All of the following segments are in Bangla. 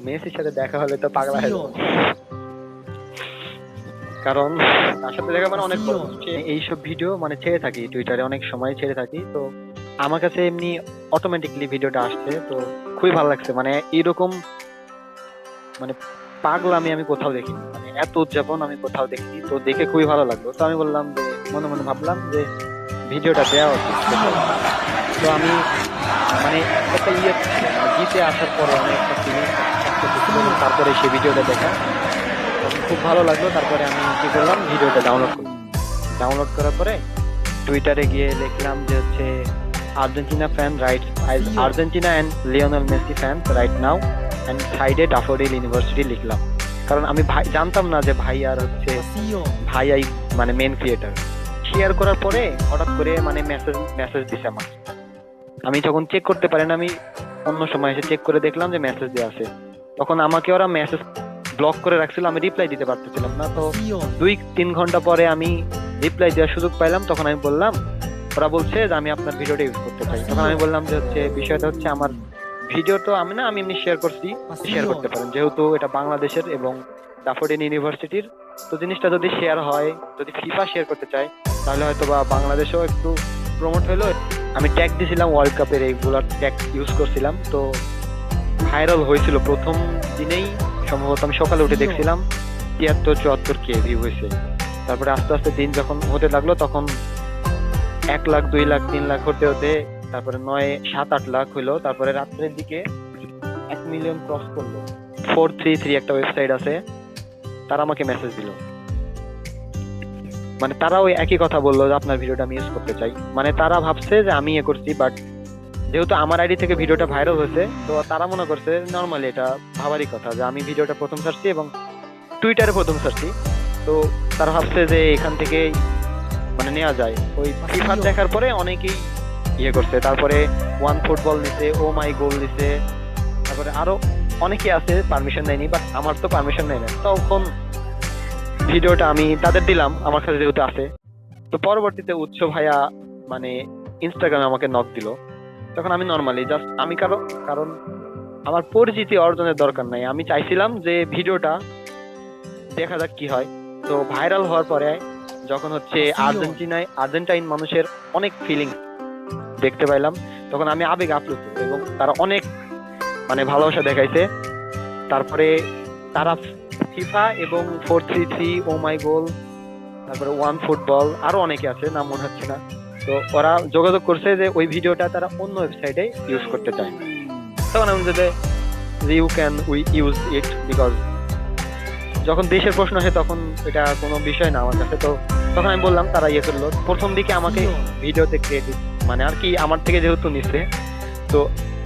মেসির সাথে দেখা হলে তো পাগলা হয়ে যাবো, কারণ তার সাথে দেখা মানে অনেক বড় কিছু। এইসব ভিডিও মানে ছেড়ে থাকি টুইটারে, অনেক সময় ছেড়ে থাকি। তো আমার কাছে এমনি অটোমেটিকলি ভিডিওটা আসছে, তো খুবই ভালো লাগছে। মানে এইরকম মানে পাগলামি আমি কোথাও দেখিনি, মানে এত উদযাপন আমি কোথাও দেখিনি। তো দেখে খুবই ভালো লাগলো। তো আমি বললাম যে, মনে মনে ভাবলাম যে ভিডিওটা দেওয়া উচিত কোথাও। তো আমি মানে একটা ইয়ে ছিল, মানে জিতে আসার পরে অনেক একটা ফিলিংস কাজ করতেছিল, এবং তারপরে সেই ভিডিওটা দেখা তখন খুব ভালো লাগলো। তারপরে আমি কি করলাম, ভিডিওটা ডাউনলোড করলাম। ডাউনলোড করার পরে টুইটারে গিয়ে লিখলাম যে হচ্ছে, Argentina fan right, Argentina and Lionel Messi fan right now and সাইডে ড্যাফোডিল ইউনিভার্সিটি লিখলাম। কারণ আমি ভাই জানতাম না যে ভাই আর হচ্ছে ভাই আই মানে মেন ক্রিয়েটার। শেয়ার করার পরে হঠাৎ করে মানে মেসেজ মেসেজ দিছে আমাকে। আমি যখন চেক করতে পারি না, আমি অন্য সময় এসে চেক করে দেখলাম যে মেসেজ দেওয়া আছে। তখন আমাকে ওরা মেসেজ ব্লক করে রাখছিল, আমি রিপ্লাই দিতে পারতেছিলাম না। তো 2-3 ঘন্টা পরে আমি রিপ্লাই দেওয়ার সুযোগ পাইলাম। তখন আমি বললাম, ওরা বলছে যে আমি আপনার ভিডিওটা ইউজ করতে চাই। তখন আমি বললাম যে হচ্ছে বিষয়টা হচ্ছে, আমার ভিডিও তো আমি না, আমি এমনি শেয়ার করছি, শেয়ার করতে পারেন, যেহেতু এটা বাংলাদেশের এবং ডাফোডিল ইউনিভার্সিটির। তো জিনিসটা যদি শেয়ার হয়, যদি ফিফা শেয়ার করতে চায়, তাহলে হয়তো বা বাংলাদেশেও একটু প্রমোট হলো। আমি ট্যাগ দিছিলাম ওয়ার্ল্ড কাপের, এইগুলার ট্যাগ ইউজ করছিলাম। তো ভাইরাল হয়েছিল প্রথম দিনেই, সম্ভবত আমি সকালে উঠে দেখছিলাম 73-74 কে ভিউ হয়েছে। তারপরে আস্তে আস্তে দিন যখন হতে লাগলো, তখন 1 লাখ, 2 লাখ, 3 লাখ হতে হতে তারপরে 9, 7, 8 লাখ হইলো। তারপরে রাত্রের দিকে 1 মিলিয়ন ক্রস করলো। 433 একটা ওয়েবসাইট আছে, তারা আমাকে মেসেজ দিল। মানে তারা ওই একই কথা বললো যে আপনার ভিডিওটা আমি ইউজ করতে চাই। মানে তারা ভাবছে যে আমি ইয়ে করছি, বাট যেহেতু আমার আইডি থেকে ভিডিওটা ভাইরাল হয়েছে, তো তারা মনে করছে নর্মালি এটা ভাবারই কথা যে আমি ভিডিওটা প্রথম ছাড়ছি এবং টুইটারে প্রথম ছাড়ছি। তো তারা ভাবছে যে এখান থেকে মানে নেওয়া যায়। ওই ফিফা দেখার পরে অনেকেই ইয়ে করছে। তারপরে ওয়ান ফুটবল নিছে, ও মাই গোল নিছে, তারপরে আরো অনেকে আছে পারমিশন নেয়নি, বাট আমার তো পারমিশন নেই না। তখন ভিডিওটা আমি তাদের দিলাম, আমার কাছে যেহেতু আছে। তো পরবর্তীতে উৎস ভাইয়া মানে ইনস্টাগ্রামে আমাকে নক দিল। তখন আমি নর্মালি জাস্ট আমি কারণ কারণ আমার পরিচিতি অর্জনের দরকার নাই, আমি চাইছিলাম যে ভিডিওটা দেখা যাক কি হয়। তো ভাইরাল হওয়ার পরে যখন হচ্ছে আর্জেন্টাইন মানুষের অনেক ফিলিং দেখতে পাইলাম, তখন আমি আবেগ আপ্লুত, এবং তারা অনেক মানে ভালোবাসা দেখাইছে। তারপরে তারা ফিফা এবং 433, ও মাই গোল, তারপরে ওয়ান ফুটবল, আরো অনেকে আছে, নাম মনে হচ্ছে না। তো ওরা যোগাযোগ করছে যে ওই ভিডিওটা তারা অন্য ওয়েবসাইটে ইউজ করতে চায়। তখন আমি বলতে you can we use it, because যখন দেশের প্রশ্ন আসে তখন এটা কোনো বিষয় না আমার কাছে। তো তখন আমি বললাম, তারা ইয়ে করলো। প্রথম দিকে আমাকে ভিডিওতে ক্রেডিট মানে আর কি আমার থেকে যেহেতু নিচ্ছে, তো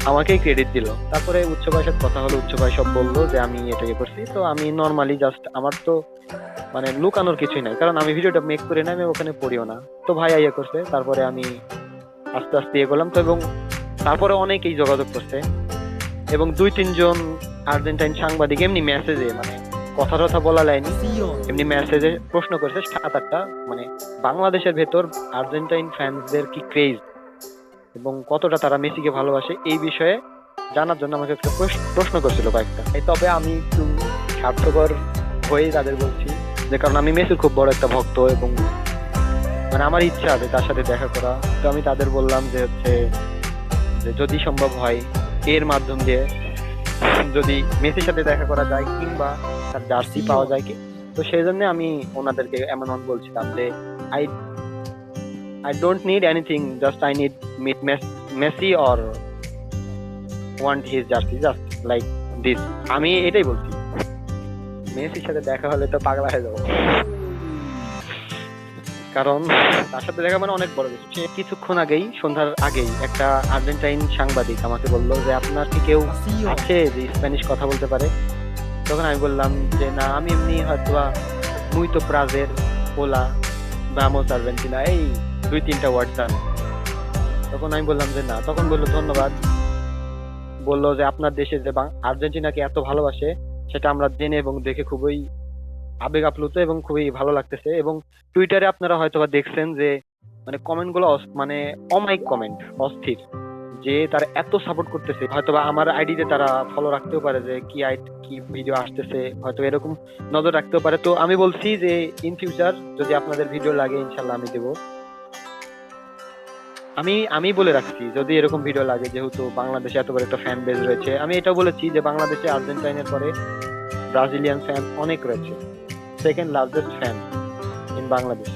আমাকেই ক্রেডিট দিল। তারপরে উচ্চ ভাইয়ের সাথে কথা হলো, উচ্চ ভাই সব বললো যে আমি এটা ইয়ে করছি। তো আমি নর্মালি জাস্ট, আমার তো মানে লুকানোর কিছুই নাই, কারণ আমি ভিডিওটা মেক করে না, আমি ওখানে পড়িও না। তো ভাই ইয়ে করছে, তারপরে আমি আস্তে আস্তে ইয়ে করলাম। তো এবং তারপরে অনেকেই যোগাযোগ করছে, এবং 2-3 জন আর্জেন্টাইন সাংবাদিক এমনি মেসেজে, মানে কথা টথা বলা লাইনি, এমনি মেসেজে প্রশ্ন করেছে 7-8টা। মানে বাংলাদেশের ভেতর আর্জেন্টাইন ফ্যান্সদের কি ক্রেজ এবং কতটা তারা মেসিকে ভালোবাসে, এই বিষয়ে জানার জন্য আমাকে একটা প্রশ্ন করছিল কয়েকটা। তবে আমি একটু স্বার্থকর হয়েই তাদের বলছি, যে কারণ আমি মেসির খুব বড় একটা ভক্ত, এবং মানে আমার ইচ্ছা আছে তার সাথে দেখা করা। তো আমি তাদের বললাম যে হচ্ছে, যে যদি সম্ভব হয় এর মাধ্যম দিয়ে যদি মেসির সাথে দেখা করা যায়, কিংবা তার জার্সি পাওয়া যায় কি। তো সেই জন্য আমি ওনাদেরকে এমন বলছিলাম যে I I don't need anything, just I need meet Messi or want his jersey, just like this. আমি এটাই বলছি, মেসির সাথে দেখা হলে তো পাগলা হয়ে যাবো, কারণ তার সাথে দেখা মানে অনেক বড় কিছু। সে কিছুক্ষণ আগেই, সন্ধ্যার আগেই, একটা আর্জেন্টাইন সাংবাদিক আমাকে বললো যে আপনার কি কেউ আছে যে স্প্যানিশ কথা বলতে পারে। তখন আমি বললাম যে না, আমি এমনি হয়তো মুই তো প্রাজের ওলা ভামোস আর্জেন্টিনা, এই 2-3টা ওয়ার্ড জানি। তখন আমি বললাম যে না। তখন বললো ধন্যবাদ, বললো যে আপনার দেশে যে আর্জেন্টিনাকে এত ভালোবাসে সেটা আমরা জেনে এবং দেখে খুবই আবেগ আপ্লুত এবং খুবই ভালো লাগতেছে। এবং টুইটারে আপনারা হয়তোবা দেখছেন যে মানে কমেন্ট গুলো মানে অমাইক কমেন্ট, অস্থির, যে তারা এত সাপোর্ট করতেছে, হয়তোবা আমার আইডিতে তারা ফলো রাখতেও পারে যে কি ভিডিও আসতেছে, হয়তো এরকম নজর রাখতেও পারে। তো আমি বলছি যে ইন ফিউচার যদি আপনাদের ভিডিও লাগে ইনশাল্লাহ আমি দেবো। আমি বলে রাখছি যদি এরকম ভিডিও লাগে, যেহেতু বাংলাদেশে এত বড় একটা ফ্যান বেজ রয়েছে, আমি এটাও বলেছি যে বাংলাদেশে আর্জেন্টাইনের পরে ব্রাজিলিয়ান ফ্যান অনেক রয়েছে, second largest fan in Bangladesh.